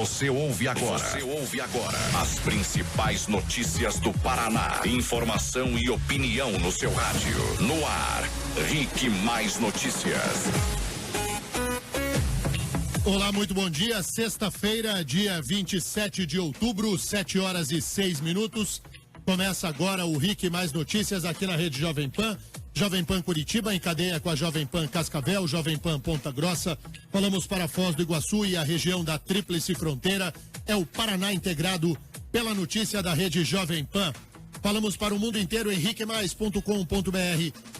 Você ouve agora. As principais notícias do Paraná. Informação e opinião no seu rádio. No ar, Rick Mais Notícias. Olá, muito bom dia. Sexta-feira, dia 27 de outubro, 7h06. Começa agora o Rick Mais Notícias aqui na Rede Jovem Pan. Jovem Pan Curitiba, em cadeia com a Jovem Pan Cascavel, Jovem Pan Ponta Grossa. Falamos para Foz do Iguaçu e a região da Tríplice Fronteira. É o Paraná integrado pela notícia da Rede Jovem Pan. Falamos para o mundo inteiro em riquemais.com.br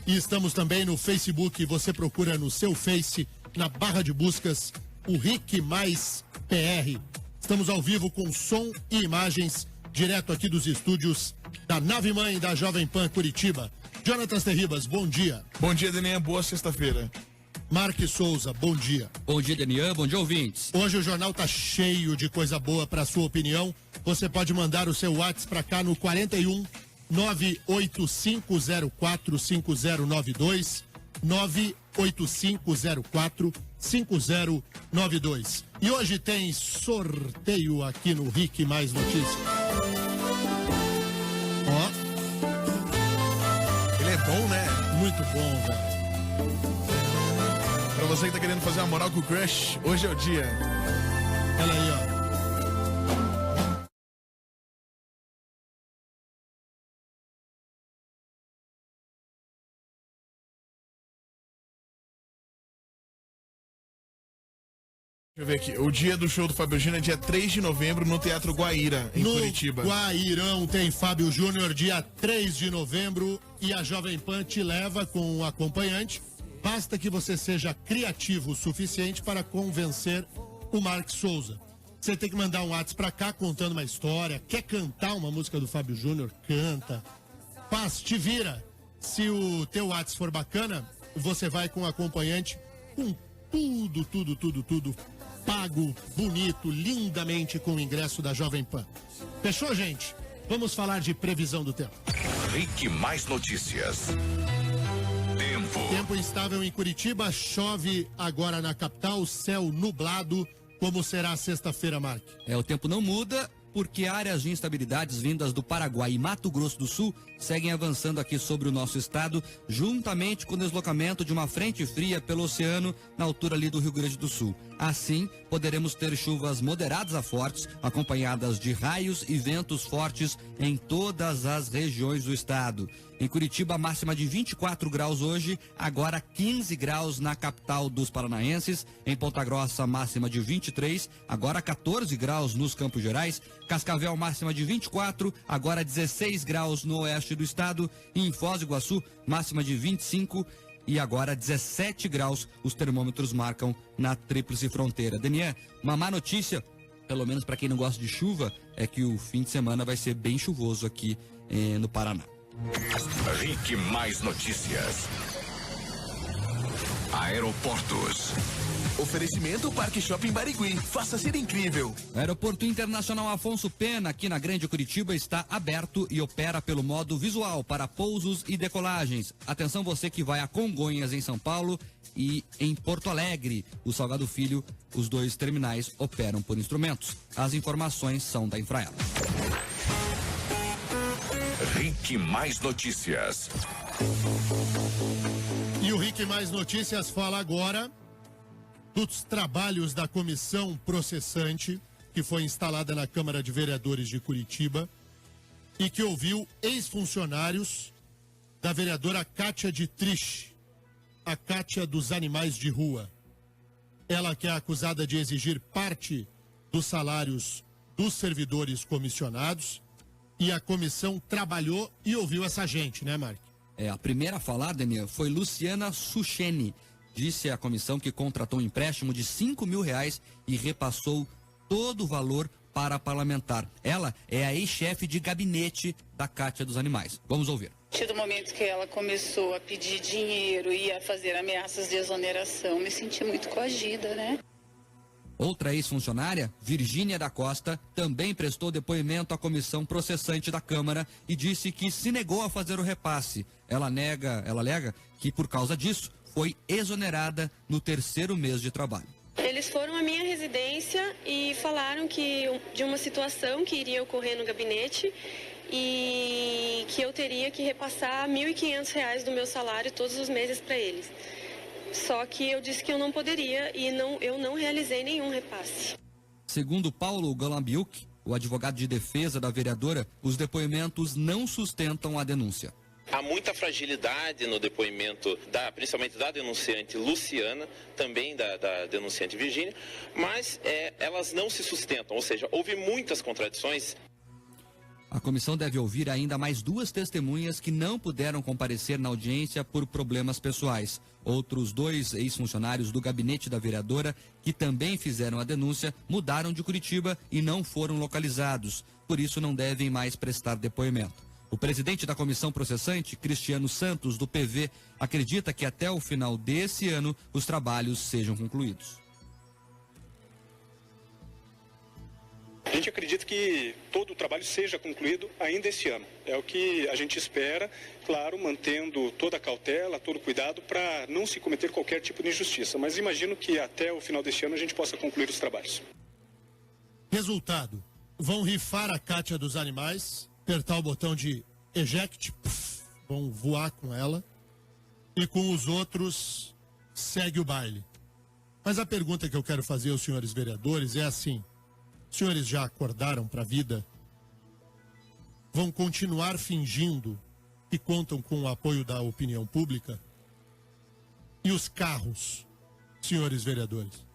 e estamos também no Facebook. Você procura no seu Face, na barra de buscas, o Rick Mais PR. Estamos ao vivo com som e imagens, direto aqui dos estúdios da nave-mãe da Jovem Pan Curitiba. Jonatas Terribas, bom dia. Bom dia, Denian, boa sexta-feira. Marques Souza, bom dia. Bom dia, Denian, bom dia, ouvintes. Hoje o jornal tá cheio de coisa boa para sua opinião. Você pode mandar o seu WhatsApp para cá no 41 98504 5092 98504 5092. E hoje tem sorteio aqui no Rick Mais Notícias. Ó. Ele é bom, né? Muito bom, velho. Pra você que tá querendo fazer uma moral com o crush, hoje é o dia. Olha aí, ó. Deixa eu ver aqui. O dia do show do Fábio Júnior é dia 3 de novembro no Teatro Guaíra, em Curitiba. No Guairão tem Fábio Júnior, dia 3 de novembro. E a Jovem Pan te leva com um acompanhante. Basta que você seja criativo o suficiente para convencer o Marques Souza. Você tem que mandar um WhatsApp pra cá contando uma história. Quer cantar uma música do Fábio Júnior? Canta. Faz, te vira. Se o teu WhatsApp for bacana, você vai com um acompanhante com tudo pago, bonito, lindamente com o ingresso da Jovem Pan. Fechou, gente? Vamos falar de previsão do tempo. Rick Mais Notícias. Tempo instável em Curitiba, chove agora na capital, céu nublado. Como será a sexta-feira, Mark? O tempo não muda porque áreas de instabilidades vindas do Paraguai e Mato Grosso do Sul seguem avançando aqui sobre o nosso estado, juntamente com o deslocamento de uma frente fria pelo oceano na altura ali do Rio Grande do Sul. Assim, poderemos ter chuvas moderadas a fortes, acompanhadas de raios e ventos fortes em todas as regiões do estado. Em Curitiba, máxima de 24 graus hoje, agora 15 graus na capital dos paranaenses. Em Ponta Grossa, máxima de 23, agora 14 graus nos Campos Gerais. Cascavel, máxima de 24, agora 16 graus no oeste do estado. E em Foz do Iguaçu, máxima de 25 e agora 17 graus os termômetros marcam na Tríplice Fronteira. Denian, uma má notícia, pelo menos para quem não gosta de chuva, é que o fim de semana vai ser bem chuvoso aqui no Paraná. Rick Mais Notícias. Aeroportos. Oferecimento Parque Shopping Barigui. Faça ser incrível. O Aeroporto Internacional Afonso Pena, aqui na Grande Curitiba, está aberto e opera pelo modo visual para pousos e decolagens. Atenção você que vai a Congonhas, em São Paulo, e em Porto Alegre, o Salgado Filho, os dois terminais operam por instrumentos. As informações são da Infraero. Rick Mais Notícias. E o Rick Mais Notícias fala agora dos trabalhos da comissão processante que foi instalada na Câmara de Vereadores de Curitiba e que ouviu ex-funcionários da vereadora Kátia Dietrich, a Kátia dos animais de rua. Ela que é acusada de exigir parte dos salários dos servidores comissionados, e a comissão trabalhou e ouviu essa gente, né, Mark? A primeira a falar, Daniel, foi Luciana Suchene. Disse à comissão que contratou um empréstimo de R$5.000 e repassou todo o valor para a parlamentar. Ela é a ex-chefe de gabinete da Kátia dos Animais. Vamos ouvir. A partir do momento que ela começou a pedir dinheiro e a fazer ameaças de exoneração, me senti muito coagida, né? Outra ex-funcionária, Virgínia da Costa, também prestou depoimento à comissão processante da Câmara e disse que se negou a fazer o repasse. Ela alega que por causa disso foi exonerada no terceiro mês de trabalho. Ele Eles foram à minha residência e falaram de uma situação que iria ocorrer no gabinete e que eu teria que repassar R$ 1.500 do meu salário todos os meses para eles. Só que eu disse que eu não poderia e eu não realizei nenhum repasse. Segundo Paulo Galambiuk, o advogado de defesa da vereadora, os depoimentos não sustentam a denúncia. Há muita fragilidade no depoimento, principalmente da denunciante Luciana, também da denunciante Virgínia, mas elas não se sustentam, ou seja, houve muitas contradições. A comissão deve ouvir ainda mais 2 testemunhas que não puderam comparecer na audiência por problemas pessoais. Outros 2 ex-funcionários do gabinete da vereadora, que também fizeram a denúncia, mudaram de Curitiba e não foram localizados. Por isso, não devem mais prestar depoimento. O presidente da comissão processante, Cristiano Santos, do PV, acredita que até o final desse ano os trabalhos sejam concluídos. A gente acredita que todo o trabalho seja concluído ainda esse ano. É o que a gente espera, claro, mantendo toda a cautela, todo o cuidado para não se cometer qualquer tipo de injustiça. Mas imagino que até o final deste ano a gente possa concluir os trabalhos. Resultado: vão rifar a Cátia dos animais, apertar o botão de eject, vão voar com ela, e com os outros segue o baile. Mas a pergunta que eu quero fazer aos senhores vereadores é assim: os senhores já acordaram para a vida? Vão continuar fingindo que contam com o apoio da opinião pública? E os carros, senhores vereadores?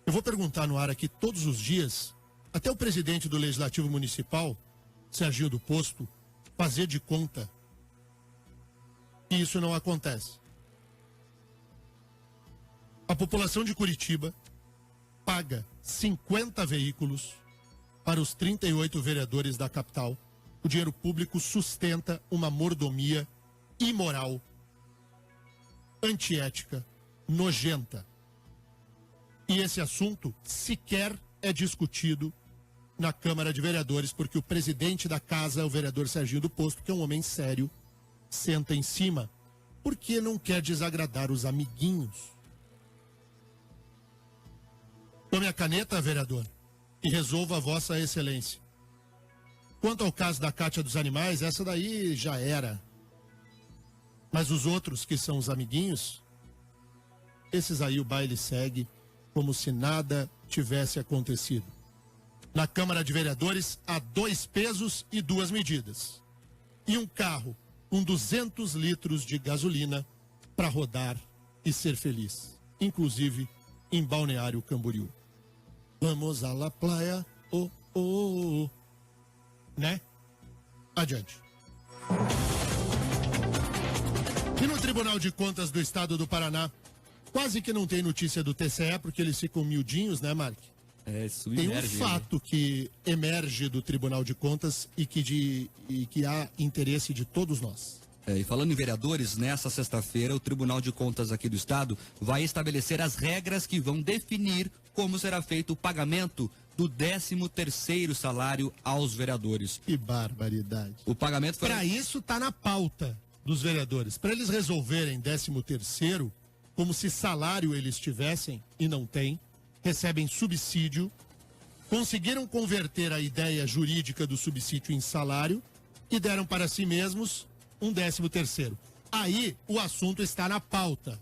Eu vou perguntar no ar aqui todos os dias, até o presidente do Legislativo Municipal, Serginho do Posto, fazer de conta que isso não acontece. A população de Curitiba paga 50 veículos para os 38 vereadores da capital. O dinheiro público sustenta uma mordomia imoral, antiética, nojenta. E esse assunto sequer é discutido na Câmara de Vereadores, porque o presidente da casa, o vereador Serginho do Posto, que é um homem sério, senta em cima, porque não quer desagradar os amiguinhos. Tome a caneta, vereador, e resolva a vossa excelência. Quanto ao caso da Cátia dos animais, essa daí já era. Mas os outros, que são os amiguinhos, esses aí o baile segue como se nada tivesse acontecido. Na Câmara de Vereadores há 2 pesos e 2 medidas. E um carro com 200 litros de gasolina para rodar e ser feliz. Inclusive em Balneário Camboriú. Vamos à la playa, oh, oh, oh. Né? Adiante. E no Tribunal de Contas do Estado do Paraná, quase que não tem notícia do TCE, porque eles ficam miudinhos, né, Mark? Tem um fato que emerge do Tribunal de Contas e que há interesse de todos nós. E falando em vereadores, nessa sexta-feira, o Tribunal de Contas aqui do Estado vai estabelecer as regras que vão definir como será feito o pagamento do 13º salário aos vereadores. Que barbaridade. O pagamento foi... Para isso tá na pauta dos vereadores. Para eles resolverem 13º, como se salário eles tivessem e não têm, recebem subsídio, conseguiram converter a ideia jurídica do subsídio em salário e deram para si mesmos um 13º. Aí o assunto está na pauta.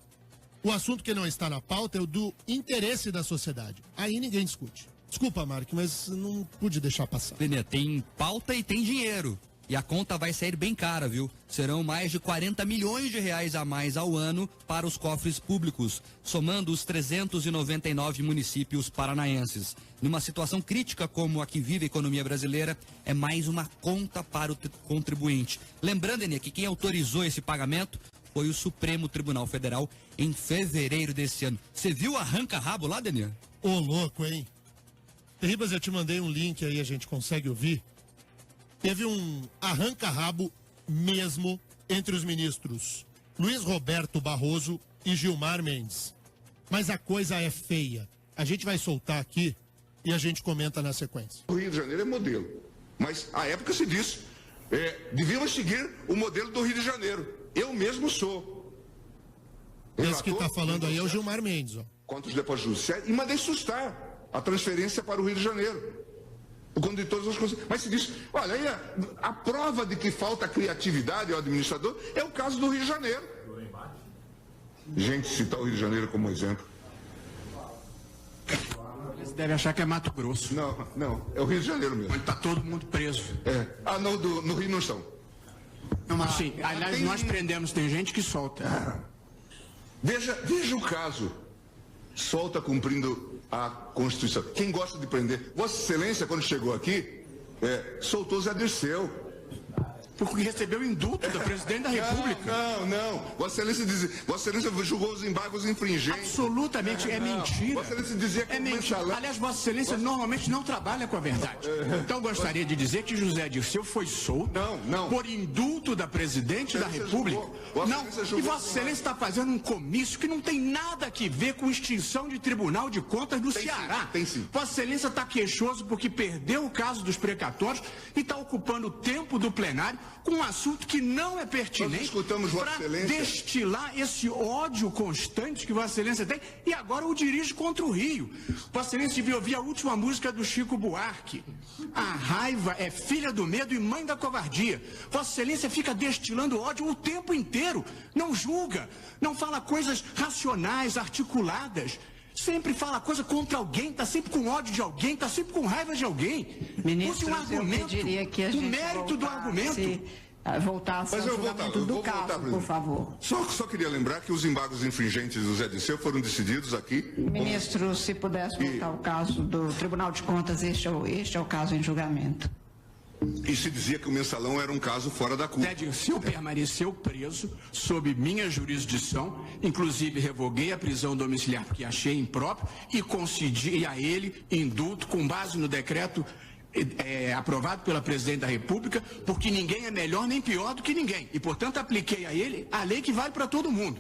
O assunto que não está na pauta é o do interesse da sociedade. Aí ninguém discute. Desculpa, Mark, mas não pude deixar passar. Lênia, tem pauta e tem dinheiro. E a conta vai sair bem cara, viu? Serão mais de 40 milhões de reais a mais ao ano para os cofres públicos, somando os 399 municípios paranaenses. Numa situação crítica como a que vive a economia brasileira, é mais uma conta para o contribuinte. Lembrando, Enia, que quem autorizou esse pagamento foi o Supremo Tribunal Federal em fevereiro desse ano. Você viu o arranca-rabo lá, Denier? Ô, louco, hein? Ribas, eu te mandei um link aí, a gente consegue ouvir. Teve um arranca-rabo mesmo entre os ministros Luiz Roberto Barroso e Gilmar Mendes. Mas a coisa é feia. A gente vai soltar aqui e a gente comenta na sequência. O Rio de Janeiro é modelo, mas à época se disse, devíamos seguir o modelo do Rio de Janeiro. Eu mesmo sou. Esse que está falando aí é o Gilmar Mendes, ó. contra os depósitos judiciais e mandei sustar a transferência para o Rio de Janeiro. Quando de todas as coisas. Mas se diz, olha, aí a prova de que falta criatividade ao administrador é o caso do Rio de Janeiro. Gente, citar o Rio de Janeiro como exemplo. Eles devem achar que é Mato Grosso. Não, é o Rio de Janeiro mesmo. Onde está todo mundo preso. Não, no Rio não estão. Não, mas sim, aliás, nós prendemos, tem gente que solta. Veja o caso. Solta cumprindo a Constituição. Quem gosta de prender? Vossa Excelência, quando chegou aqui, soltou Zé Dirceu. Porque recebeu indulto do presidente da República. Não. Vossa Excelência julgou os embargos infringentes. Absolutamente, é mentira. Vossa Excelência dizia que é mentira. Aliás, Vossa Excelência normalmente não trabalha com a verdade. Então, gostaria de dizer que José Dirceu foi solto por indulto da presidente da República. E Vossa Excelência está fazendo um comício que não tem nada a ver com extinção de Tribunal de Contas do Ceará. Tem sim. Vossa Excelência está queixoso porque perdeu o caso dos precatórios e está ocupando o tempo do plenário com um assunto que não é pertinente para destilar esse ódio constante que Vossa Excelência tem e agora o dirige contra o Rio. Vossa Excelência devia ouvir a última música do Chico Buarque. A raiva é filha do medo e mãe da covardia. Vossa Excelência fica destilando ódio o tempo inteiro. Não julga, não fala coisas racionais, articuladas. Sempre fala coisa contra alguém, está sempre com ódio de alguém, está sempre com raiva de alguém. Ministro, um argumento, eu pediria que a gente o mérito do argumento. Voltasse ao julgamento do caso, por favor. Só queria lembrar que os embargos infringentes do Zé Dirceu foram decididos aqui. Ministro, se pudesse voltar ao caso do Tribunal de Contas, este é o caso em julgamento. E se dizia que o mensalão era um caso fora da curva. Zé Dirceu permaneceu preso sob minha jurisdição, inclusive revoguei a prisão domiciliar porque achei impróprio e concedi a ele indulto com base no decreto aprovado pela Presidente da República, porque ninguém é melhor nem pior do que ninguém. E, portanto, apliquei a ele a lei que vale para todo mundo.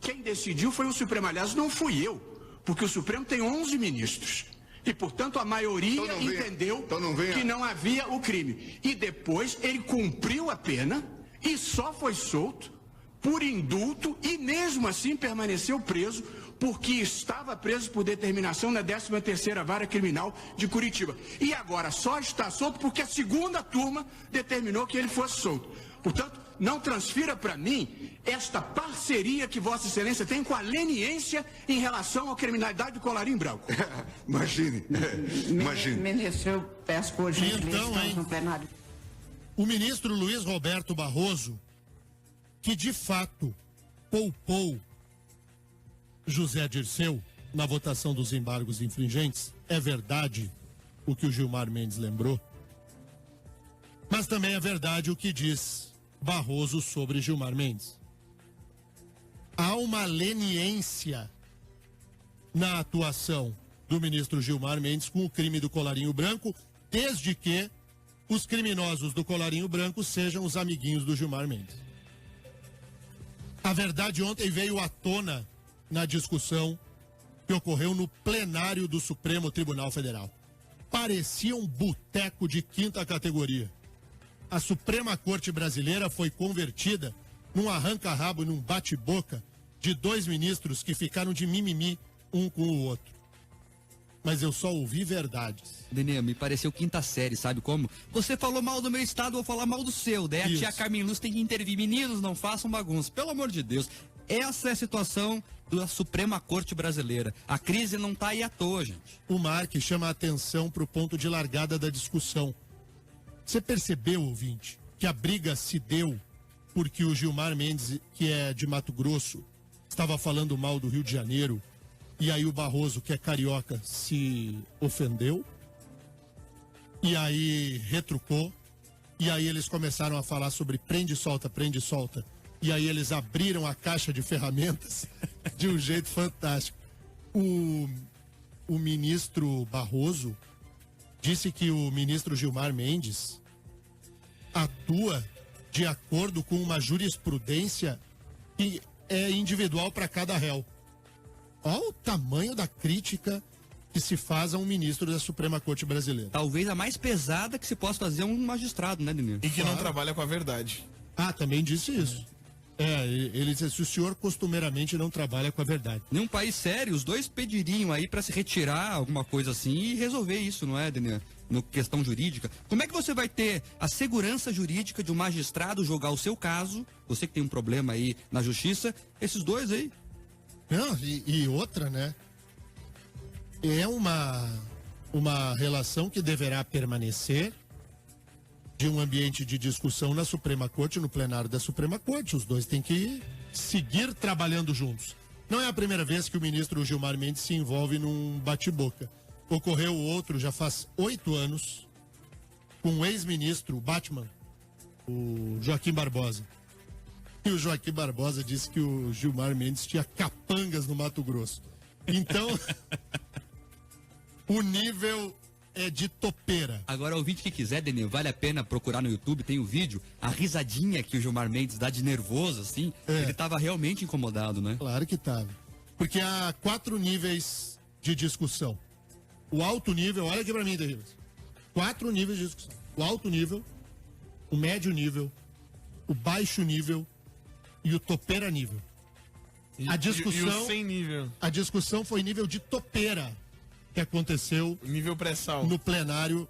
Quem decidiu foi o Supremo. Aliás, não fui eu, porque o Supremo tem 11 ministros. E, portanto, a maioria entendeu que não havia o crime. E depois ele cumpriu a pena e só foi solto por indulto e mesmo assim permaneceu preso porque estava preso por determinação na 13ª Vara Criminal de Curitiba. E agora só está solto porque a segunda turma determinou que ele fosse solto. Portanto, não transfira para mim esta parceria que Vossa Excelência tem com a leniência em relação à criminalidade do colarinho branco. Imagine. Ministro, eu peço por gentileza no plenário. O ministro Luiz Roberto Barroso, que de fato poupou José Dirceu na votação dos embargos infringentes, é verdade o que o Gilmar Mendes lembrou, mas também é verdade o que diz Barroso sobre Gilmar Mendes. Há uma leniência na atuação do ministro Gilmar Mendes com o crime do colarinho branco, desde que os criminosos do colarinho branco sejam os amiguinhos do Gilmar Mendes. A verdade ontem veio à tona na discussão que ocorreu no plenário do Supremo Tribunal Federal. Parecia um boteco de quinta categoria. A Suprema Corte Brasileira foi convertida num arranca-rabo e num bate-boca de dois ministros que ficaram de mimimi um com o outro. Mas eu só ouvi verdades. Denê, me pareceu quinta série, sabe como? Você falou mal do meu estado, vou falar mal do seu. Daí a tia Carmen Lúcia tem que intervir. Meninos, não façam bagunça, pelo amor de Deus. Essa é a situação da Suprema Corte Brasileira. A crise não tá aí à toa, gente. O Mark chama a atenção para o ponto de largada da discussão. Você percebeu, ouvinte, que a briga se deu porque o Gilmar Mendes, que é de Mato Grosso, estava falando mal do Rio de Janeiro, e aí o Barroso, que é carioca, se ofendeu, e aí retrucou, e aí eles começaram a falar sobre prende e solta, e aí eles abriram a caixa de ferramentas de um jeito fantástico. O ministro Barroso disse que o ministro Gilmar Mendes atua de acordo com uma jurisprudência que é individual para cada réu. Olha o tamanho da crítica que se faz a um ministro da Suprema Corte Brasileira. Talvez a mais pesada que se possa fazer um magistrado, né, Denir? E que não trabalha com a verdade. Ah, também disse isso. Ele diz, se o senhor costumeiramente não trabalha com a verdade. Em um país sério, os dois pediriam aí para se retirar alguma coisa assim e resolver isso, não é, Daniel? No questão jurídica. Como é que você vai ter a segurança jurídica de um magistrado jogar o seu caso, você que tem um problema aí na justiça, esses dois aí? Não, e outra, né? É uma relação que deverá permanecer de um ambiente de discussão na Suprema Corte, no plenário da Suprema Corte. Os dois têm que seguir trabalhando juntos. Não é a primeira vez que o ministro Gilmar Mendes se envolve num bate-boca. Ocorreu outro já faz 8 anos com o ex-ministro Batman, o Joaquim Barbosa. E o Joaquim Barbosa disse que o Gilmar Mendes tinha capangas no Mato Grosso. Então, o nível é de topeira. Agora, ouvinte que quiser, Denê, vale a pena procurar no YouTube, tem o vídeo, a risadinha que o Gilmar Mendes dá de nervoso, assim, ele tava realmente incomodado, né? Claro que tava. Porque há 4 níveis de discussão. O alto nível, olha aqui pra mim, Terríveis. 4 níveis de discussão. O alto nível, o médio nível, o baixo nível e o topeira nível. A discussão, e o sem nível. A discussão foi nível de topeira que aconteceu nível pré-sal no plenário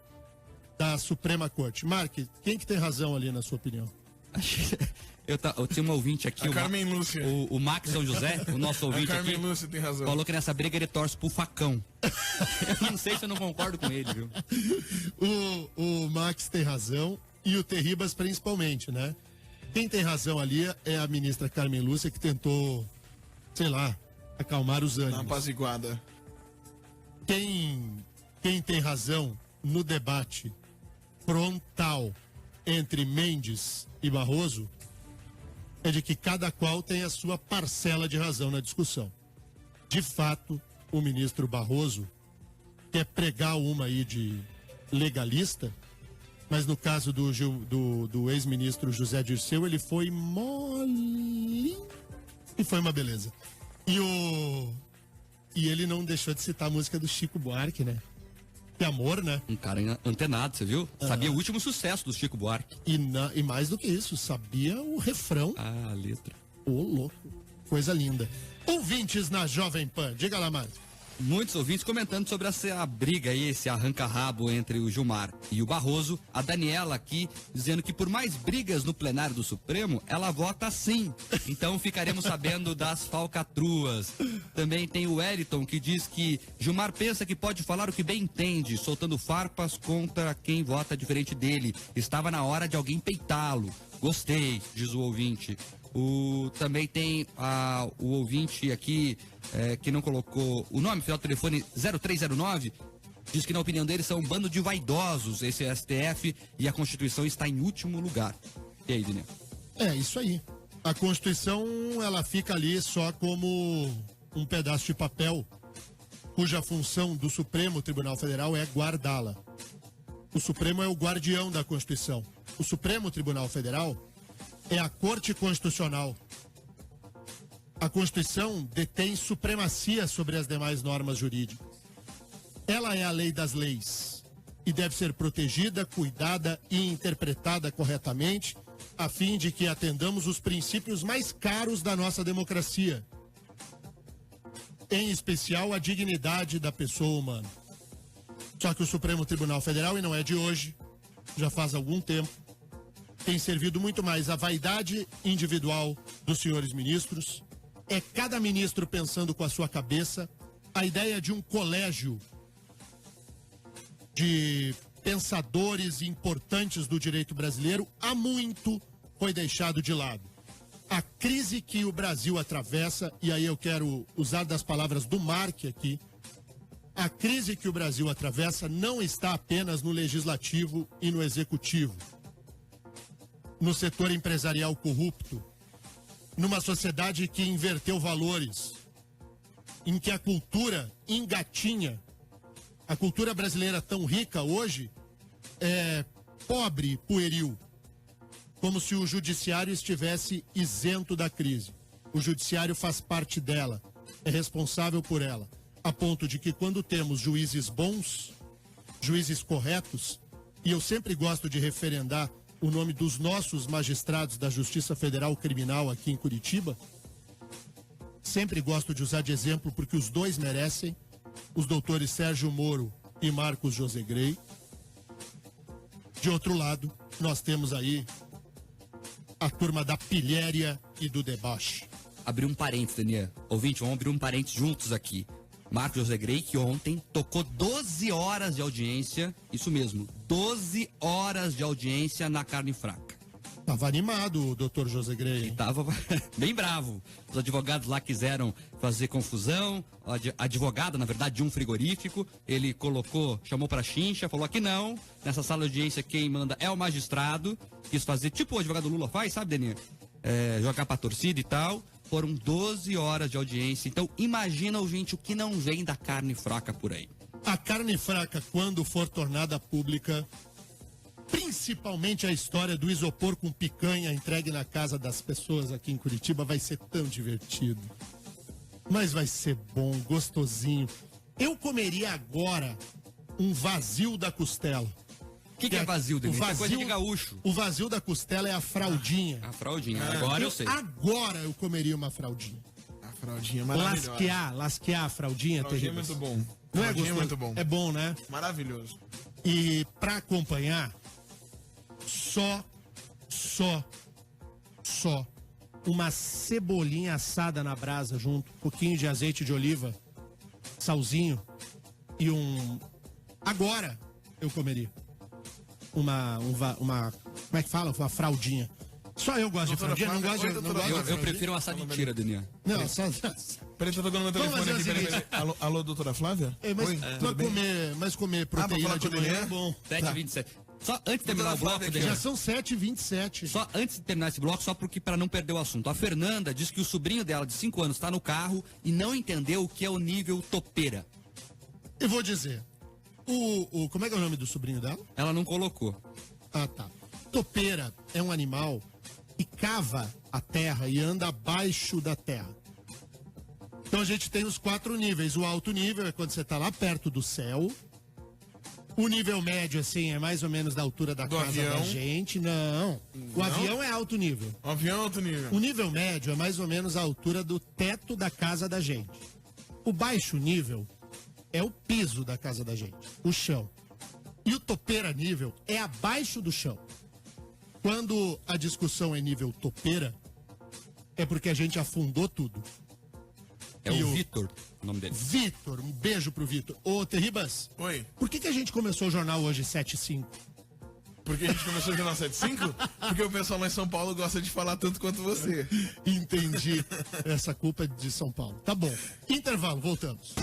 da Suprema Corte. Mark, quem que tem razão ali, na sua opinião? Eu tinha um ouvinte aqui, a Carmen Lúcia. O Max São José, o nosso ouvinte a Carmen aqui, Lúcia tem razão. Falou que nessa briga ele torce pro facão. Eu não sei se eu não concordo com ele, viu? O Max tem razão e o Terribas principalmente, né? Quem tem razão ali é a ministra Carmen Lúcia, que tentou, sei lá, acalmar os ânimos. Na apaziguada. Quem tem razão no debate frontal entre Mendes e Barroso é de que cada qual tem a sua parcela de razão na discussão. De fato, o ministro Barroso quer pregar uma aí de legalista, mas no caso do ex-ministro José Dirceu, ele foi mole e foi uma beleza. E ele não deixou de citar a música do Chico Buarque, né? Que amor, né? Um cara antenado, você viu? Sabia o último sucesso do Chico Buarque. E mais do que isso, sabia o refrão. Ah, a letra. Ô, louco. Coisa linda. Ouvintes na Jovem Pan, diga lá mais. Muitos ouvintes comentando sobre essa briga aí, esse arranca-rabo entre o Gilmar e o Barroso. A Daniela aqui dizendo que por mais brigas no plenário do Supremo, ela vota sim. Então ficaremos sabendo das falcatruas. Também tem o Wellington que diz que Gilmar pensa que pode falar o que bem entende, soltando farpas contra quem vota diferente dele. Estava na hora de alguém peitá-lo. Gostei, diz o ouvinte. Também tem o ouvinte aqui que não colocou o nome, final do telefone 0309, diz que na opinião dele são um bando de vaidosos, esse STF, e a Constituição está em último lugar. E aí, Daniel? É isso aí. A Constituição, ela fica ali só como um pedaço de papel, cuja função do Supremo Tribunal Federal é guardá-la. O Supremo é o guardião da Constituição. O Supremo Tribunal Federal é a Corte Constitucional. A Constituição detém supremacia sobre as demais normas jurídicas. Ela é a lei das leis e deve ser protegida, cuidada e interpretada corretamente, a fim de que atendamos os princípios mais caros da nossa democracia, em especial a dignidade da pessoa humana. Só que o Supremo Tribunal Federal, e não é de hoje, já faz algum tempo, tem servido muito mais à vaidade individual dos senhores ministros. É cada ministro pensando com a sua cabeça. A ideia de um colégio de pensadores importantes do direito brasileiro há muito foi deixado de lado. A crise que o Brasil atravessa, e aí eu quero usar das palavras do Mark aqui, a crise que o Brasil atravessa não está apenas no legislativo e no executivo, no setor empresarial corrupto, numa sociedade que inverteu valores, em que a cultura engatinha. A cultura brasileira tão rica hoje é pobre e pueril, como se o judiciário estivesse isento da crise. O judiciário faz parte dela, é responsável por ela, a ponto de que quando temos juízes bons, juízes corretos, e eu sempre gosto de referendar o nome dos nossos magistrados da Justiça Federal Criminal aqui em Curitiba. Sempre gosto de usar de exemplo porque os dois merecem. Os doutores Sérgio Moro e Marcos José Grey. De outro lado, nós temos aí a turma da pilhéria e do deboche. Abrir um parênteses, Daniel. Ouvinte, vamos abrir um parênteses juntos aqui. Marcos José Grey, que ontem tocou 12 horas de audiência, isso mesmo, 12 horas de audiência na carne fraca. Tava animado o doutor José Grey. Ele tava bem bravo. Os advogados lá quiseram fazer confusão. A advogada, na verdade, de um frigorífico, ele chamou pra chincha, falou que não. Nessa sala de audiência, quem manda é o magistrado. Quis fazer tipo o advogado Lula faz, sabe, Deninha? Jogar pra torcida e tal. Foram 12 horas de audiência. Então, imagina, gente, o que não vem da carne fraca por aí. A carne fraca, quando for tornada pública, principalmente a história do isopor com picanha entregue na casa das pessoas aqui em Curitiba, vai ser tão divertido. Mas vai ser bom, gostosinho. Eu comeria agora um vazio da costela. O que é vazio, Denise? É coisa de gaúcho. O vazio da costela é a fraldinha. A fraldinha, agora eu sei. Agora eu comeria uma fraldinha. A fraldinha é maravilhosa. Lasquear a fraldinha, Fraldinha é muito bom. Não é Fraldinha gostoso? é muito bom. É bom, né? Maravilhoso. E pra acompanhar, só uma cebolinha assada na brasa junto, um pouquinho de azeite de oliva, salzinho e agora eu comeria uma como é que fala? Uma fraldinha. Só eu gosto de fraldinha, não gosto de Eu prefiro uma assada de tira, Daniel. Não, só... Peraí, tô tocando meu telefone aqui, peraí. Alô, doutora Flávia? Mas comer proteína de manhã é bom. 7h27. Só antes de terminar o bloco, já são 7h27. Só antes de terminar esse bloco, só para não perder o assunto. A Fernanda diz que o sobrinho dela, de 5 anos, está no carro e não entendeu o que é o nível topeira. Eu vou dizer. Como é que é o nome do sobrinho dela? Ela não colocou. Ah, tá. Topeira é um animal que cava a terra e anda abaixo da terra. Então a gente tem os 4 níveis. O alto nível é quando você está lá perto do céu. O nível médio, assim, é mais ou menos da altura da casa da gente. Não. O avião é alto nível. O avião é alto nível. O nível médio é mais ou menos a altura do teto da casa da gente. O baixo nível é o piso da casa da gente, o chão. E o topeira nível é abaixo do chão. Quando a discussão é nível topeira, é porque a gente afundou tudo. É o Vitor, o nome dele. Vitor, um beijo pro Vitor. Ô, Terribas. Oi. Por que a gente começou o jornal hoje 7h05? Porque a gente começou o jornal 7h05? Porque o pessoal lá em São Paulo gosta de falar tanto quanto você. Entendi. Essa culpa é de São Paulo. Tá bom. Intervalo, voltamos.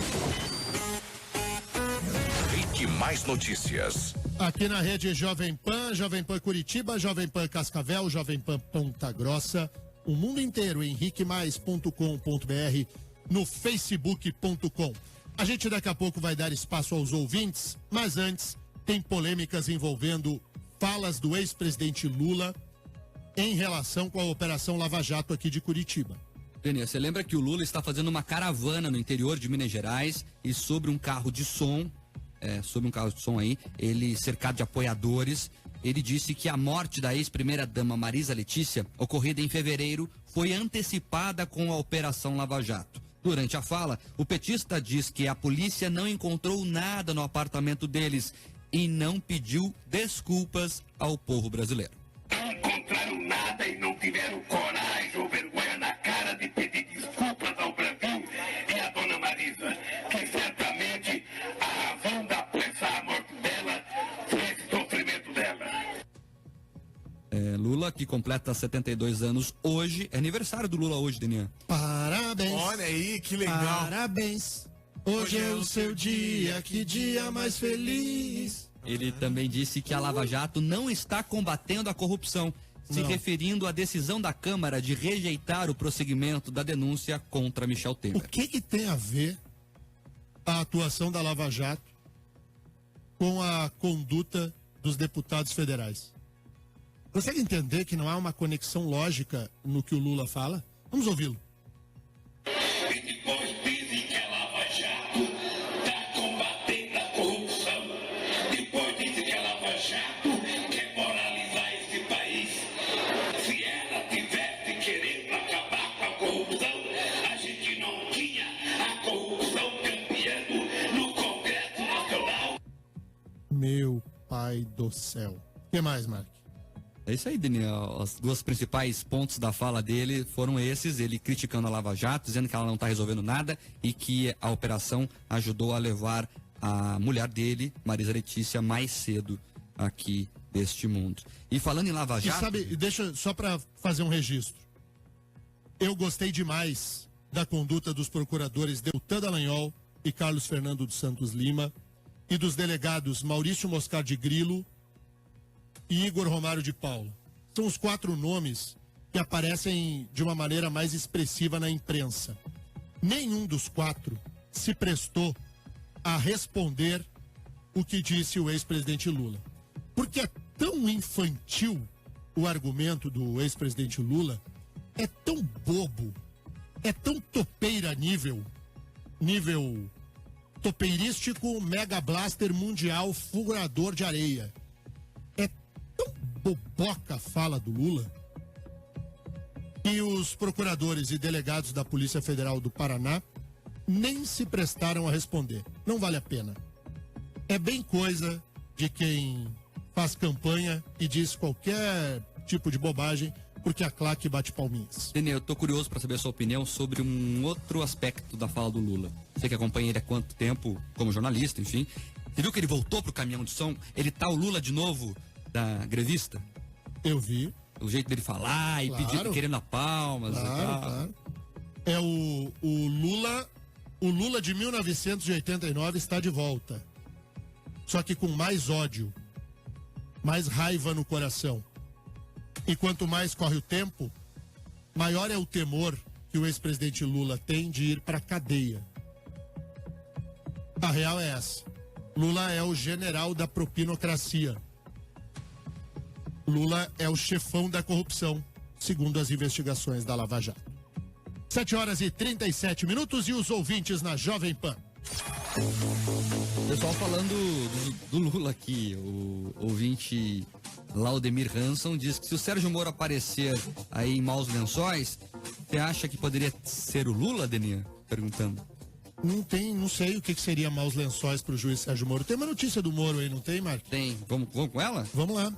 E mais notícias. Aqui na rede Jovem Pan Curitiba, Jovem Pan Cascavel, Jovem Pan Ponta Grossa, o mundo inteiro em riquemais.com.br, no facebook.com. A gente daqui a pouco vai dar espaço aos ouvintes, mas antes tem polêmicas envolvendo falas do ex-presidente Lula em relação com a Operação Lava Jato aqui de Curitiba. Daniel, você lembra que o Lula está fazendo uma caravana no interior de Minas Gerais e sobre um carro de som, ele cercado de apoiadores, ele disse que a morte da ex-primeira-dama Marisa Letícia, ocorrida em fevereiro, foi antecipada com a Operação Lava Jato. Durante a fala, o petista diz que a polícia não encontrou nada no apartamento deles e não pediu desculpas ao povo brasileiro. Não encontraram nada e não tiveram coragem ou vergonha na cara de pedir desculpas ao Brasil e à dona Marisa, que certamente a razão da apressar a morte dela foi esse sofrimento dela. Lula, que completa 72 anos hoje, é aniversário do Lula hoje, Daniel. Parabéns. Olha aí, que legal. Parabéns. Hoje é o seu dia, que dia mais feliz. Ele também disse que a Lava Jato não está combatendo a corrupção, se referindo à decisão da Câmara de rejeitar o prosseguimento da denúncia contra Michel Temer. O que tem a ver a atuação da Lava Jato com a conduta dos deputados federais? Consegue entender que não há uma conexão lógica no que o Lula fala? Vamos ouvi-lo. E depois dizem que a Lava Jato está combatendo a corrupção. Depois dizem que a Lava Jato quer moralizar esse país. do céu. O que mais, Mark? É isso aí, Daniel. Os dois principais pontos da fala dele foram esses: ele criticando a Lava Jato, dizendo que ela não está resolvendo nada e que a operação ajudou a levar a mulher dele, Marisa Letícia, mais cedo aqui deste mundo. E falando em Lava Jato... E sabe, deixa só para fazer um registro. Eu gostei demais da conduta dos procuradores Deltan Dallagnol e Carlos Fernando dos Santos Lima e dos delegados Maurício Moscar de Grilo e Igor Romário de Paula. São os 4 nomes que aparecem de uma maneira mais expressiva na imprensa. Nenhum dos 4 se prestou a responder o que disse o ex-presidente Lula. Porque é tão infantil o argumento do ex-presidente Lula, é tão bobo, é tão topeira nível topeirístico, mega blaster mundial, furador de areia. É tão boboca a fala do Lula que os procuradores e delegados da Polícia Federal do Paraná nem se prestaram a responder. Não vale a pena. É bem coisa de quem faz campanha e diz qualquer tipo de bobagem porque a claque bate palminhas. Daniel, eu tô curioso para saber a sua opinião sobre um outro aspecto da fala do Lula. Você que acompanha ele há quanto tempo como jornalista, enfim. Você viu que ele voltou pro caminhão de som? Ele tá o Lula de novo da grevista? Eu vi. O jeito dele falar e pedir, querendo a palmas e tal. Claro. É o Lula de 1989 está de volta. Só que com mais ódio, mais raiva no coração. E quanto mais corre o tempo, maior é o temor que o ex-presidente Lula tem de ir para a cadeia. A real é essa. Lula é o general da propinocracia. Lula é o chefão da corrupção, segundo as investigações da Lava Jato. 7h37 e os ouvintes na Jovem Pan. Pessoal falando do Lula aqui, o ouvinte Laudemir Hanson diz que se o Sérgio Moro aparecer aí em maus lençóis, você acha que poderia ser o Lula, Deninha? Perguntando. Não sei o que seria maus lençóis pro juiz Sérgio Moro. Tem uma notícia do Moro aí, não tem, Marcos? Tem. Vamos com ela? Vamos lá.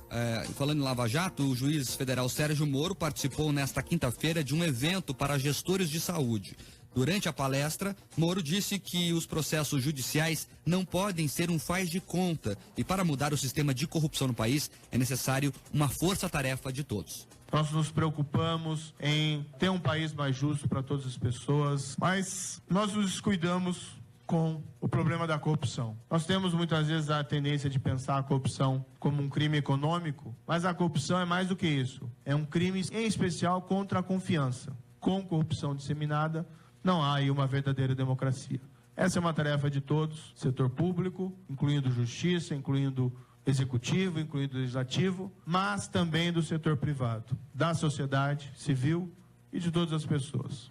Falando em Lava Jato, o juiz federal Sérgio Moro participou nesta quinta-feira de um evento para gestores de saúde. Durante a palestra, Moro disse que os processos judiciais não podem ser um faz de conta e para mudar o sistema de corrupção no país é necessário uma força-tarefa de todos. Nós nos preocupamos em ter um país mais justo para todas as pessoas, mas nós nos descuidamos com o problema da corrupção. Nós temos muitas vezes a tendência de pensar a corrupção como um crime econômico, mas a corrupção é mais do que isso. É um crime em especial contra a confiança. Com corrupção disseminada, não há aí uma verdadeira democracia. Essa é uma tarefa de todos, setor público, incluindo justiça, incluindo executivo, incluindo legislativo, mas também do setor privado, da sociedade civil e de todas as pessoas.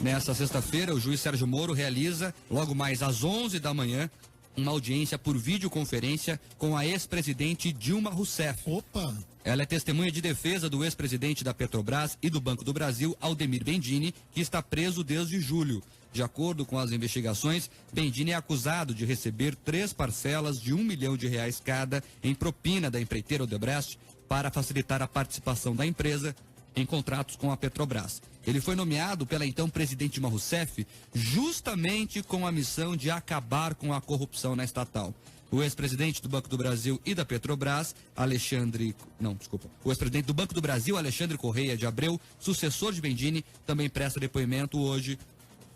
Nesta sexta-feira, o juiz Sérgio Moro realiza, logo mais às 11 da manhã, uma audiência por videoconferência com a ex-presidente Dilma Rousseff. Opa! Ela é testemunha de defesa do ex-presidente da Petrobras e do Banco do Brasil, Aldemir Bendini, que está preso desde julho. De acordo com as investigações, Bendini é acusado de receber 3 parcelas de R$1 milhão cada em propina da empreiteira Odebrecht para facilitar a participação da empresa em contratos com a Petrobras. Ele foi nomeado pela então presidente Dilma Rousseff justamente com a missão de acabar com a corrupção na estatal. O ex-presidente do Banco do Brasil e da Petrobras, o ex-presidente do Banco do Brasil, Alexandre Correia de Abreu, sucessor de Bendini, também presta depoimento hoje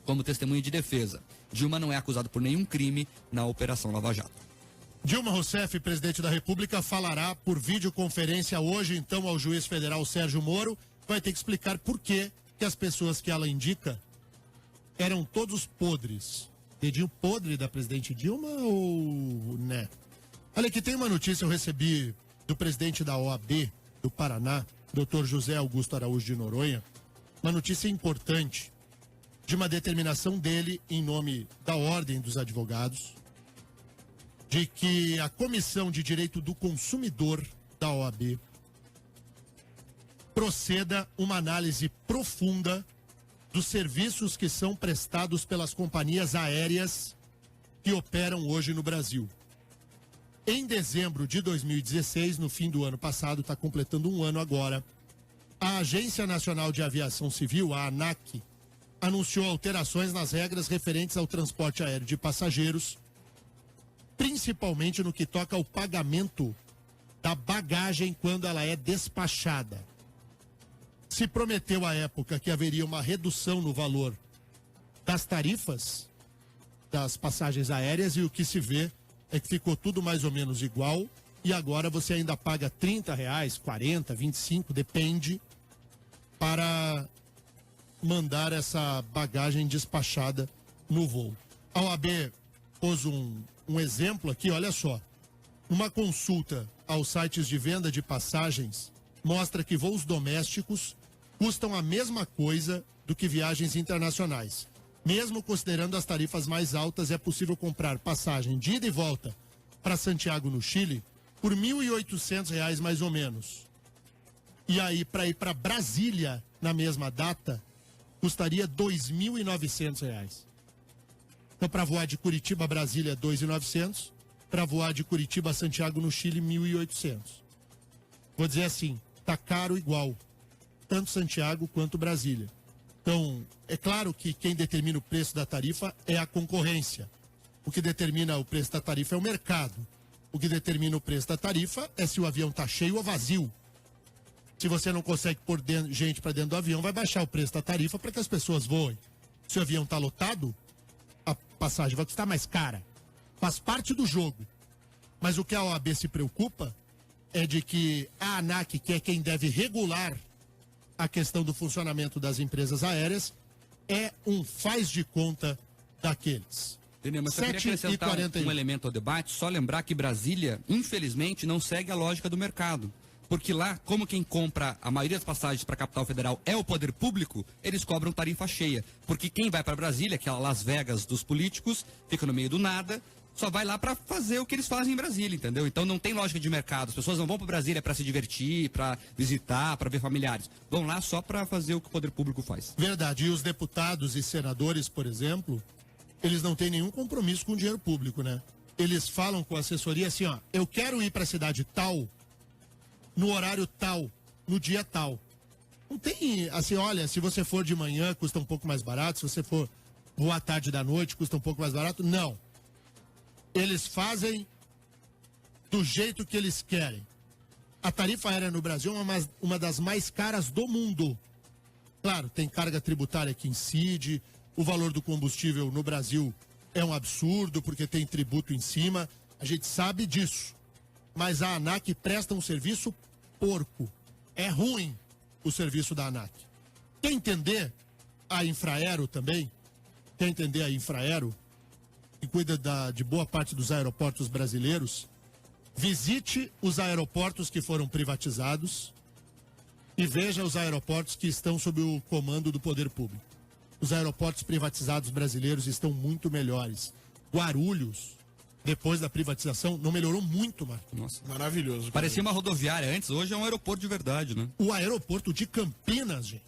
como testemunha de defesa. Dilma não é acusado por nenhum crime na Operação Lava Jato. Dilma Rousseff, presidente da República, falará por videoconferência hoje, então, ao juiz federal Sérgio Moro. Vai ter que explicar por que as pessoas que ela indica eram todos podres. Dedinho podre da presidente Dilma ou né? Olha, aqui tem uma notícia, eu recebi do presidente da OAB do Paraná, Dr. José Augusto Araújo de Noronha, uma notícia importante de uma determinação dele em nome da Ordem dos Advogados, de que a Comissão de Direito do Consumidor da OAB proceda uma análise profunda dos serviços que são prestados pelas companhias aéreas que operam hoje no Brasil. Em dezembro de 2016, no fim do ano passado, está completando um ano agora, a Agência Nacional de Aviação Civil, a ANAC, anunciou alterações nas regras referentes ao transporte aéreo de passageiros, principalmente no que toca ao pagamento da bagagem quando ela é despachada. Se prometeu à época que haveria uma redução no valor das tarifas das passagens aéreas e o que se vê é que ficou tudo mais ou menos igual e agora você ainda paga R$30, 40, 25, depende, para mandar essa bagagem despachada no voo. A OAB pôs um exemplo aqui, olha só. Uma consulta aos sites de venda de passagens mostra que voos domésticos custam a mesma coisa do que viagens internacionais. Mesmo considerando as tarifas mais altas, é possível comprar passagem de ida e volta para Santiago, no Chile, por R$ 1.800 mais ou menos. E aí, para ir para Brasília, na mesma data, custaria R$ 2.900. Então, para voar de Curitiba a Brasília, R$ 2.900. Para voar de Curitiba a Santiago, no Chile, R$ 1.800. Vou dizer assim, tá caro igual, tanto Santiago quanto Brasília. Então, é claro que quem determina o preço da tarifa é a concorrência. O que determina o preço da tarifa é o mercado. O que determina o preço da tarifa é se o avião está cheio ou vazio. Se você não consegue pôr gente para dentro do avião, vai baixar o preço da tarifa para que as pessoas voem. Se o avião está lotado, a passagem vai custar mais cara. Faz parte do jogo. Mas o que a OAB se preocupa é de que a ANAC, que é quem deve regular a questão do funcionamento das empresas aéreas, é um faz de conta daqueles. Entendeu? Mas eu queria acrescentar um elemento ao debate, só lembrar que Brasília, infelizmente, não segue a lógica do mercado. Porque lá, como quem compra a maioria das passagens para a capital federal é o poder público, eles cobram tarifa cheia. Porque quem vai para Brasília, aquela Las Vegas dos políticos, fica no meio do nada, só vai lá para fazer o que eles fazem em Brasília, entendeu? Então não tem lógica de mercado. As pessoas não vão para Brasília para se divertir, para visitar, para ver familiares. Vão lá só para fazer o que o poder público faz. Verdade. E os deputados e senadores, por exemplo, eles não têm nenhum compromisso com o dinheiro público, né? Eles falam com a assessoria assim, ó, eu quero ir para a cidade tal, no horário tal, no dia tal. Não tem, assim, olha, se você for de manhã, custa um pouco mais barato, se você for voar à tarde da noite, custa um pouco mais barato. Não. Eles fazem do jeito que eles querem. A tarifa aérea no Brasil é uma das mais caras do mundo. Claro, tem carga tributária que incide, o valor do combustível no Brasil é um absurdo, porque tem tributo em cima, a gente sabe disso. Mas a ANAC presta um serviço porco. É ruim o serviço da ANAC. Quer entender a Infraero também? Quer entender a Infraero, que cuida de boa parte dos aeroportos brasileiros? Visite os aeroportos que foram privatizados e veja os aeroportos que estão sob o comando do poder público. Os aeroportos privatizados brasileiros estão muito melhores. Guarulhos, depois da privatização, não melhorou muito, Marcos. Nossa, maravilhoso. Parecia uma rodoviária antes, hoje é um aeroporto de verdade, né? O aeroporto de Campinas, gente.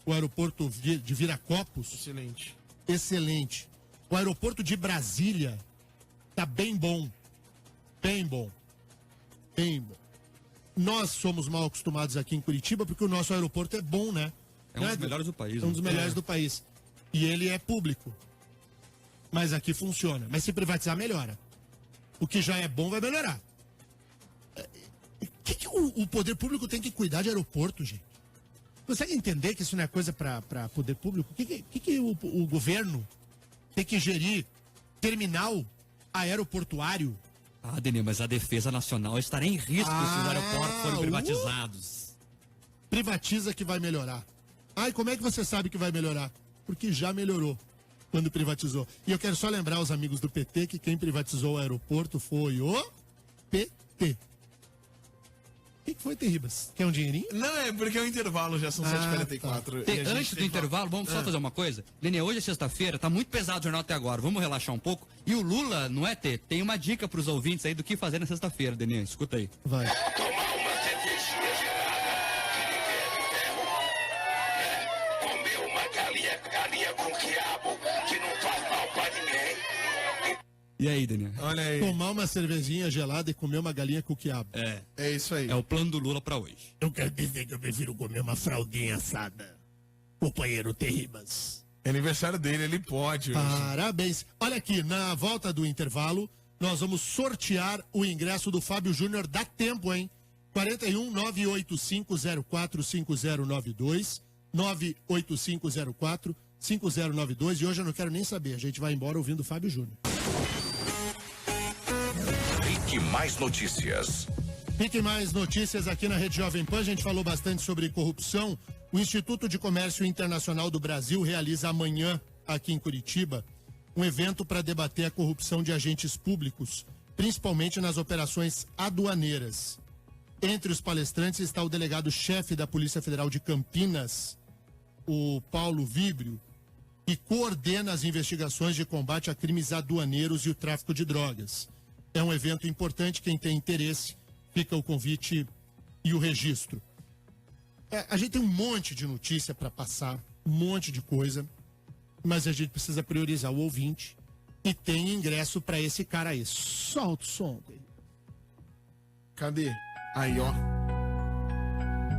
O aeroporto de Viracopos. Excelente. Excelente. O aeroporto de Brasília tá bem bom. Bem bom. Bem bom. Nós somos mal acostumados aqui em Curitiba porque o nosso aeroporto é bom, né? É um dos melhores do país. É um dos melhores do país. E ele é público. Mas aqui funciona. Mas se privatizar, melhora. O que já é bom vai melhorar. Que o poder público tem que cuidar de aeroporto, gente? Consegue entender que isso não é coisa para poder público? O governo tem que gerir terminal aeroportuário? Ah, Denê, mas a defesa nacional estará em risco se os aeroportos forem privatizados. Privatiza que vai melhorar. E como é que você sabe que vai melhorar? Porque já melhorou quando privatizou. E eu quero só lembrar aos amigos do PT que quem privatizou o aeroporto foi o PT. O que foi, Terribas? Quer um dinheirinho? Não, é porque é o intervalo, já são 7h44. Tá. Antes do intervalo, vamos só fazer uma coisa? Denê, hoje é sexta-feira, tá muito pesado o jornal até agora, vamos relaxar um pouco. E o Lula, não é, Tê? Tem uma dica pros ouvintes aí do que fazer na sexta-feira, Denê, escuta aí. Vai. Tomar uma cervejinha gelada, comer uma galinha com quiabo, que não faz mal pra ninguém. E aí, Daniel? Olha aí. Tomar uma cervejinha gelada e comer uma galinha com quiabo. É isso aí. É o plano do Lula pra hoje. Eu quero dizer que eu prefiro comer uma fraldinha assada. Companheiro Terribas. É aniversário dele, ele pode. Parabéns. Olha aqui, na volta do intervalo, nós vamos sortear o ingresso do Fábio Júnior. Dá tempo, hein? 41 98504 5092 98504 5092. E hoje eu não quero nem saber, a gente vai embora ouvindo o Fábio Júnior. Rick Mais Notícias. Fiquem mais notícias aqui na Rede Jovem Pan. A gente falou bastante sobre corrupção. O Instituto de Comércio Internacional do Brasil realiza amanhã, aqui em Curitiba, um evento para debater a corrupção de agentes públicos, principalmente nas operações aduaneiras. Entre os palestrantes está o delegado-chefe da Polícia Federal de Campinas, o Paulo Víbrio, que coordena as investigações de combate a crimes aduaneiros e o tráfico de drogas. É um evento importante, quem tem interesse, fica o convite e o registro. A gente tem um monte de notícia para passar, um monte de coisa, mas a gente precisa priorizar o ouvinte e tem ingresso para esse cara aí. Solta o som. Cadê? Aí, ó.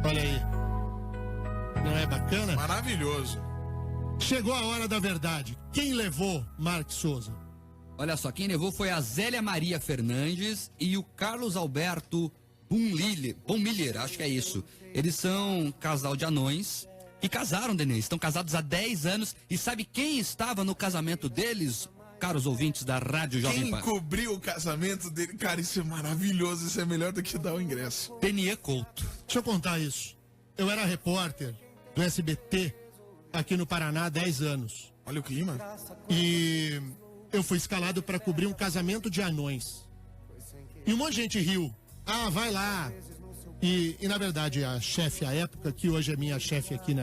Olha aí. Não é bacana? Maravilhoso. Chegou a hora da verdade. Quem levou Mark Souza? Olha só, quem levou foi a Zélia Maria Fernandes e o Carlos Alberto Bonmiller, acho que é isso. Eles são um casal de anões que casaram, Denise. Estão casados há 10 anos. E sabe quem estava no casamento deles, caros ouvintes da Rádio Jovem Pan? Quem cobriu o casamento dele? Cara, isso é maravilhoso. Isso é melhor do que dar o ingresso. Denier Couto. Deixa eu contar isso. Eu era repórter do SBT aqui no Paraná há 10 anos. Olha o clima. E eu fui escalado para cobrir um casamento de anões. E um monte de gente riu. Ah, vai lá. E na verdade, a chefe à época, que hoje é minha chefe aqui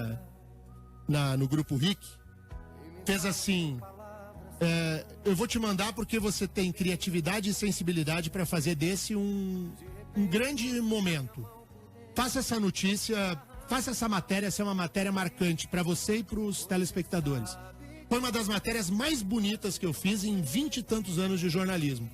no Grupo Rick, fez assim: eu vou te mandar porque você tem criatividade e sensibilidade para fazer desse um grande momento. Faça essa notícia, faça essa matéria ser uma matéria marcante para você e para os telespectadores. Foi uma das matérias mais bonitas que eu fiz em 20 e tantos anos de jornalismo.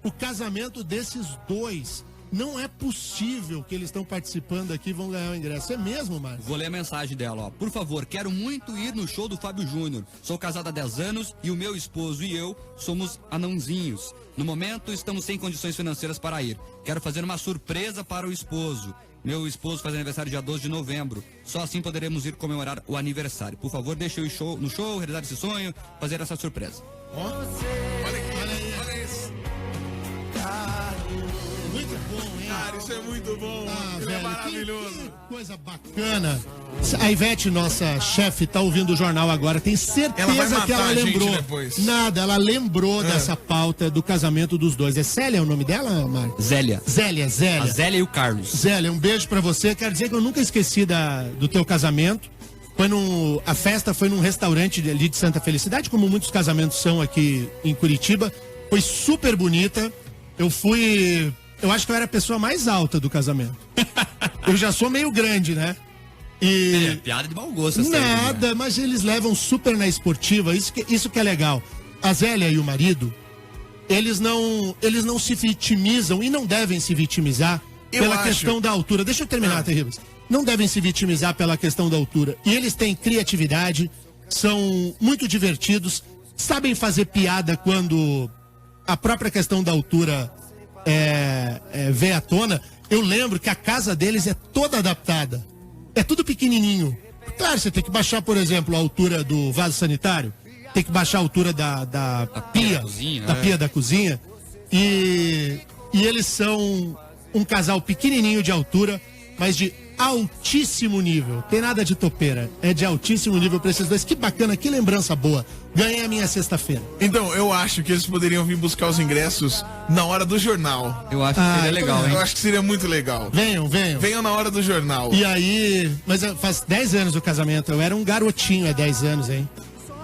O casamento desses dois. Não é possível que eles estão participando aqui e vão ganhar o ingresso. É mesmo, Marcos? Vou ler a mensagem dela, ó. Por favor, quero muito ir no show do Fábio Júnior. Sou casada há 10 anos e o meu esposo e eu somos anãozinhos. No momento, estamos sem condições financeiras para ir. Quero fazer uma surpresa para o esposo. Meu esposo faz aniversário dia 12 de novembro. Só assim poderemos ir comemorar o aniversário. Por favor, deixe eu ir no show, realizar esse sonho, fazer essa surpresa. Olha isso. Muito bom, hein? Cara, isso é muito bom. Ele velho, é maravilhoso. Que coisa bacana. A Ivete, nossa chefe, tá ouvindo o jornal agora. Tem certeza que ela lembrou. Nada, ela lembrou dessa pauta do casamento dos dois. É Célia o nome dela, Marcos? Zélia. Zélia. A Zélia e o Carlos. Zélia, um beijo pra você. Quero dizer que eu nunca esqueci do teu casamento. A festa foi num restaurante ali de Santa Felicidade, como muitos casamentos são aqui em Curitiba. Foi super bonita. Eu acho que eu era a pessoa mais alta do casamento. Eu já sou meio grande, né? Piada de mau gosto. Nada, né? Mas eles levam super na esportiva. Isso que é legal. A Zélia e o marido, eles não se vitimizam e não devem se vitimizar pela questão da altura. Deixa eu terminar, Terribas. Não devem se vitimizar pela questão da altura. E eles têm criatividade, são muito divertidos, sabem fazer piada quando a própria questão da altura vem à tona. Eu lembro que a casa deles é toda adaptada. É tudo pequenininho. Claro, você tem que baixar, por exemplo, a altura do vaso sanitário. Tem que baixar a altura da pia, pia da cozinha. E eles são um casal pequenininho de altura, mas de altíssimo nível. Tem nada de topeira. É de altíssimo nível para esses dois. Que bacana, que lembrança boa. Ganhei a minha sexta-feira. Então, eu acho que eles poderiam vir buscar os ingressos na hora do jornal. Eu acho que seria legal, hein? Eu acho que seria muito legal. Venham. Venham na hora do jornal. E aí, mas faz 10 anos o casamento. Eu era um garotinho há 10 anos, hein?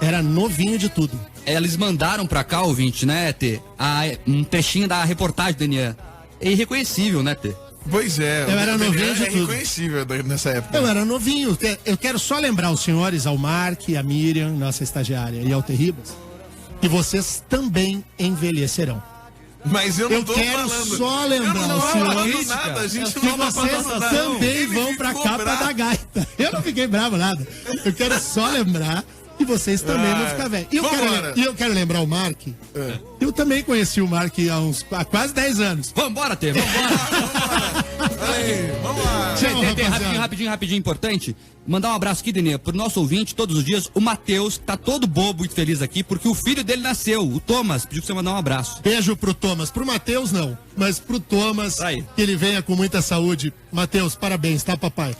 Era novinho de tudo. Eles mandaram pra cá, ouvinte, né, Tê? Um trechinho da reportagem, Daniel. É irreconhecível, né, Tê? Pois é. Eu era novinho de tudo. É reconhecível nessa época. Eu era novinho. Eu quero só lembrar os senhores, ao Mark, a Miriam, nossa estagiária, e ao Terribas, que vocês também envelhecerão. Mas eu não tô quero falando. só lembrar eu não o senhor nada, a gente que não tá vocês falando nada. também Ele vão pra ficou capa bravo. da gaita. Eu não fiquei bravo nada. Eu quero só lembrar que vocês também vão ficar velhos. E eu quero lembrar o Mark. Eu também conheci o Mark há quase 10 anos. Vambora, Tê, vambora. Vamos lá. Rapidinho, importante. Mandar um abraço aqui, Denê, pro nosso ouvinte, todos os dias, o Matheus, tá todo bobo e feliz aqui, porque o filho dele nasceu, o Thomas, pediu pra você mandar um abraço. Beijo pro Thomas, pro Matheus não, mas pro Thomas, Aí. que ele venha com muita saúde. Matheus, parabéns, tá, papai?